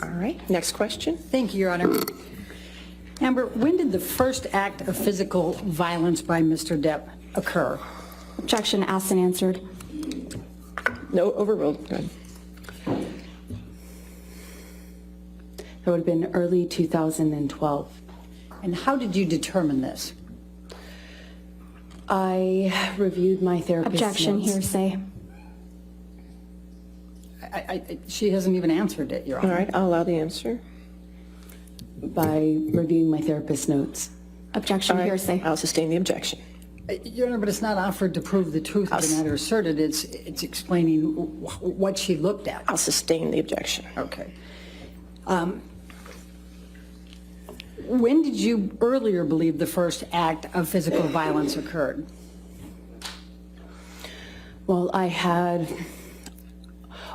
All right, next question. Thank you, Your Honor. Amber, when did the first act of physical violence by Mr. Depp occur? Objection asked and answered. No, overruled. Go ahead. That would have been early 2012. And how did you determine this? I reviewed my therapist's Objection, notes. hearsay. She hasn't even answered it, Your All Honor. right, I'll allow the answer. By reviewing my therapist's notes. Objection, All right, hearsay. I'll sustain the objection. Your Honor, but it's not offered to prove the truth of the matter asserted. It's explaining what she looked at. I'll sustain the objection. Okay. When did you earlier believe the first act of physical violence occurred? Well, I had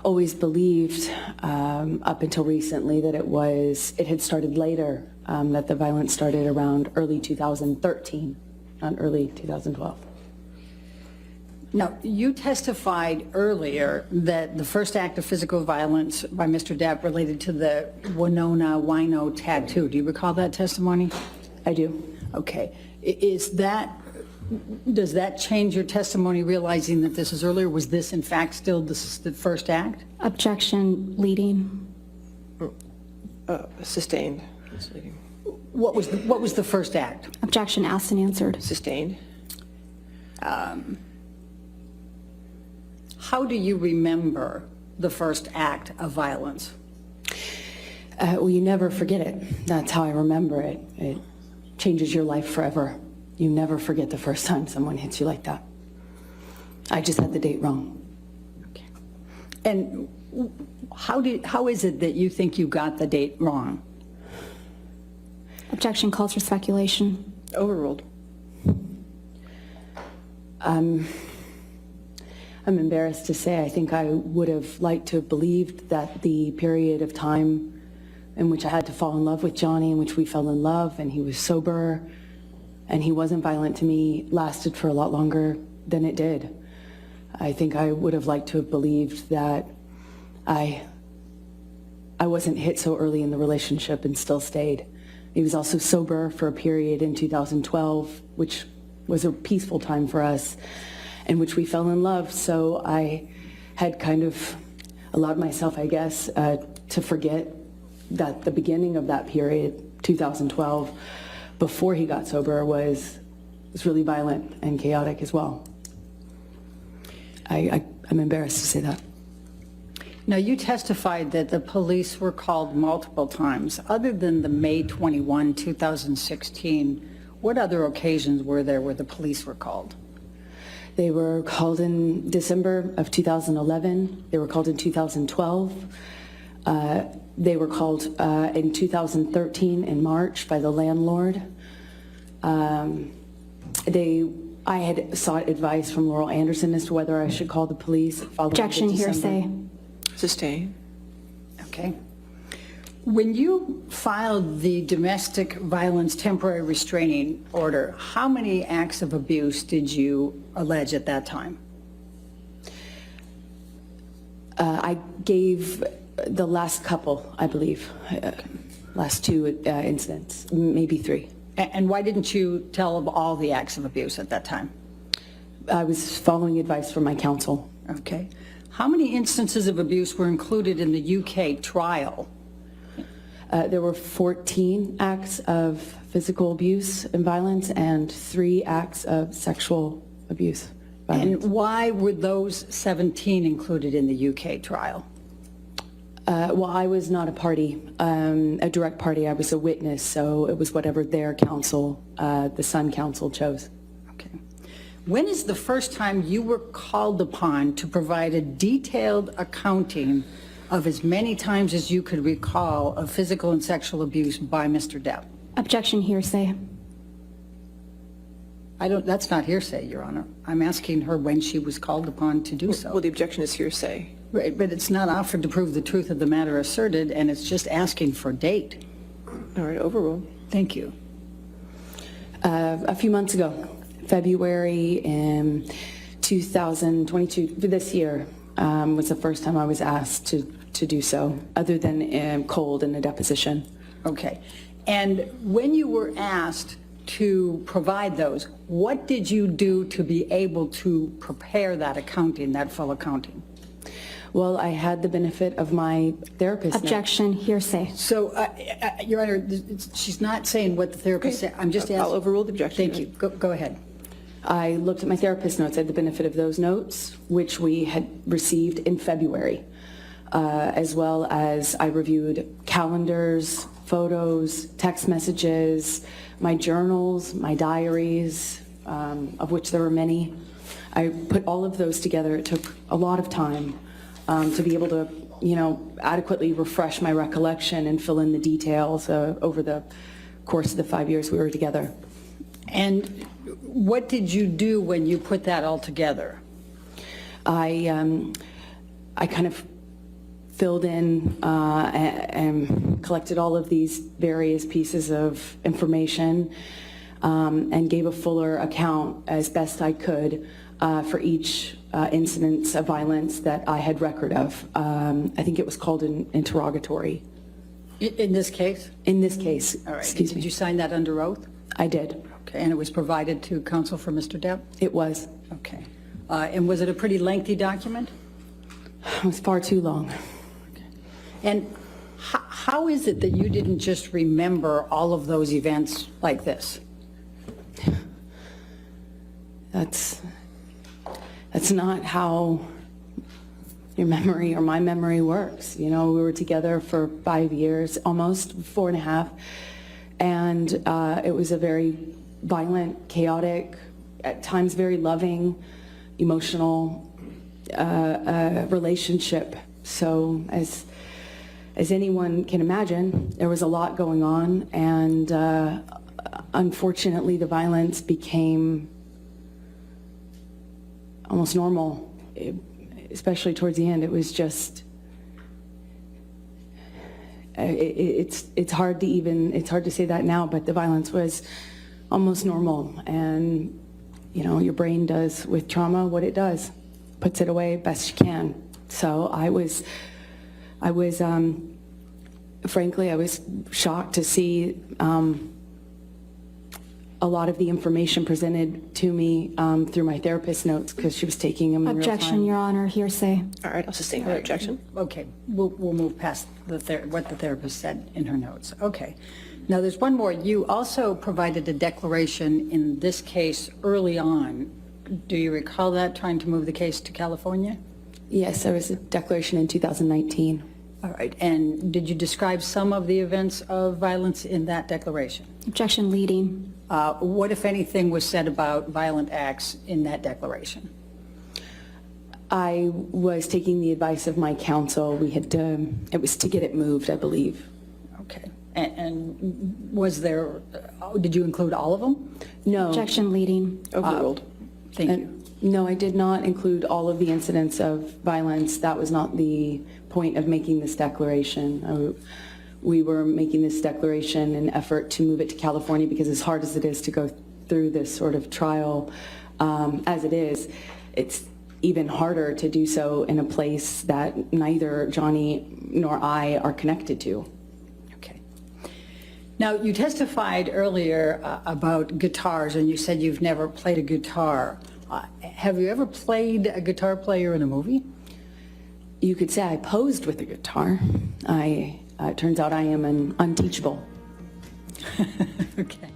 always believed up until recently that it had started later, that the violence started around early 2013, not early 2012. Now, you testified earlier that the first act of physical violence by Mr. Depp related to the Winona Wino tattoo. Do you recall that testimony? I do. Okay. Does that change your testimony, realizing that this is earlier? Was this, in fact, still the first act? Objection, leading. Sustained. What was the first act? Objection asked and answered. Sustained. How do you remember the first act of violence? Well, you never forget it. That's how I remember it. It changes your life forever. You never forget the first time someone hits you like that. I just had the date wrong. Okay. And how is it that you think you got the date wrong? Objection calls for speculation. Overruled. I'm embarrassed to say I think I would have liked to have believed that the period of time in which I had to fall in love with Johnny, in which we fell in love and he was sober and he wasn't violent to me, lasted for a lot longer than it did. I think I would have liked to have believed that I wasn't hit so early in the relationship and still stayed. He was also sober for a period in 2012, which was a peaceful time for us, in which we fell in love. So I had kind of allowed myself, I guess, to forget that the beginning of that period, 2012, before he got sober, was really violent and chaotic as well. I'm embarrassed to say that. Now, you testified that the police were called multiple times. Other than the May 21, 2016, what other occasions were there where the police were called? They were called in December of 2011. They were called in 2012. They were called in 2013 in March by the landlord. I had sought advice from Laurel Anderson as to whether I should call the police. Objection, hearsay. Sustained. Okay. When you filed the domestic violence temporary restraining order, how many acts of abuse did you allege at that time? I gave the last couple, I believe, last two incidents, maybe three. And why didn't you tell of all the acts of abuse at that time? I was following advice from my counsel. Okay. How many instances of abuse were included in the UK trial? There were 14 acts of physical abuse and violence and 3 acts of sexual abuse. And why were those 17 included in the UK trial? Well, I was not a party, a direct party. I was a witness, so it was whatever their counsel, the Sun counsel, chose. Okay. When is the first time you were called upon to provide a detailed accounting of as many times as you could recall of physical and sexual abuse by Mr. Depp? Objection, hearsay. That's not hearsay, Your Honor. I'm asking her when she was called upon to do so. Well, the objection is hearsay. Right, but it's not offered to prove the truth of the matter asserted, and it's just asking for date. All right, overruled. Thank you. A few months ago, February in 2022, this year, was the first time I was asked to do so, other than cold in a deposition. Okay. And when you were asked to provide those, what did you do to be able to prepare that accounting, that full accounting? Well, I had the benefit of my therapist. note. Objection, hearsay. So, Your Honor, she's not saying what the therapist said. I'm just asking. I'll overrule the objection. Thank you. Go ahead. I looked at my therapist notes. I had the benefit of those notes, which we had received in February, as well as I reviewed calendars, photos, text messages, my journals, my diaries, of which there were many. I put all of those together. It took a lot of time to be able to, adequately refresh my recollection and fill in the details over the course of the 5 years we were together. And what did you do when you put that all together? I kind of filled in and collected all of these various pieces of information and gave a fuller account as best I could for each incidents of violence that I had record of. I think it was called an interrogatory. In this case? In this case, All right. excuse Did me. you sign that under oath? I did. Okay. And it was provided to counsel for Mr. Depp? It was. Okay. And was it a pretty lengthy document? It was far too long. And how is it that you didn't just remember all of those events like this? That's not how your memory or my memory works. We were together for 5 years, almost 4.5, and it was a very violent, chaotic, at times very loving, emotional relationship. So as anyone can imagine, there was a lot going on, and unfortunately the violence became almost normal, especially towards the end. It was just, it's hard to say that now, but the violence was almost normal. And, your brain does with trauma what it does, puts it away best you can. So frankly, I was shocked to see a lot of the information presented to me through my therapist's notes, because she was taking them in real time. Objection, Your Honor, hearsay. All right, I'll sustain my objection. Okay, we'll move past what the therapist said in her notes. Okay. Now, there's one more. You also provided a declaration in this case early on. Do you recall that, trying to move the case to California? Yes, there was a declaration in 2019. All right. And did you describe some of the events of violence in that declaration? Objection, leading. What, if anything, was said about violent acts in that declaration? I was taking the advice of my counsel. It was to get it moved, I believe. Okay. And was there, did you include all of them? No. Objection, leading. Overruled. Thank you. No, I did not include all of the incidents of violence. That was not the point of making this declaration. We were making this declaration in an effort to move it to California, because as hard as it is to go through this sort of trial as it is, it's even harder to do so in a place that neither Johnny nor I are connected to. Okay. Now, you testified earlier about guitars, and you said you've never played a guitar. Have you ever played a guitar player in a movie? You could say I posed with a guitar. It turns out I am an unteachable. Okay.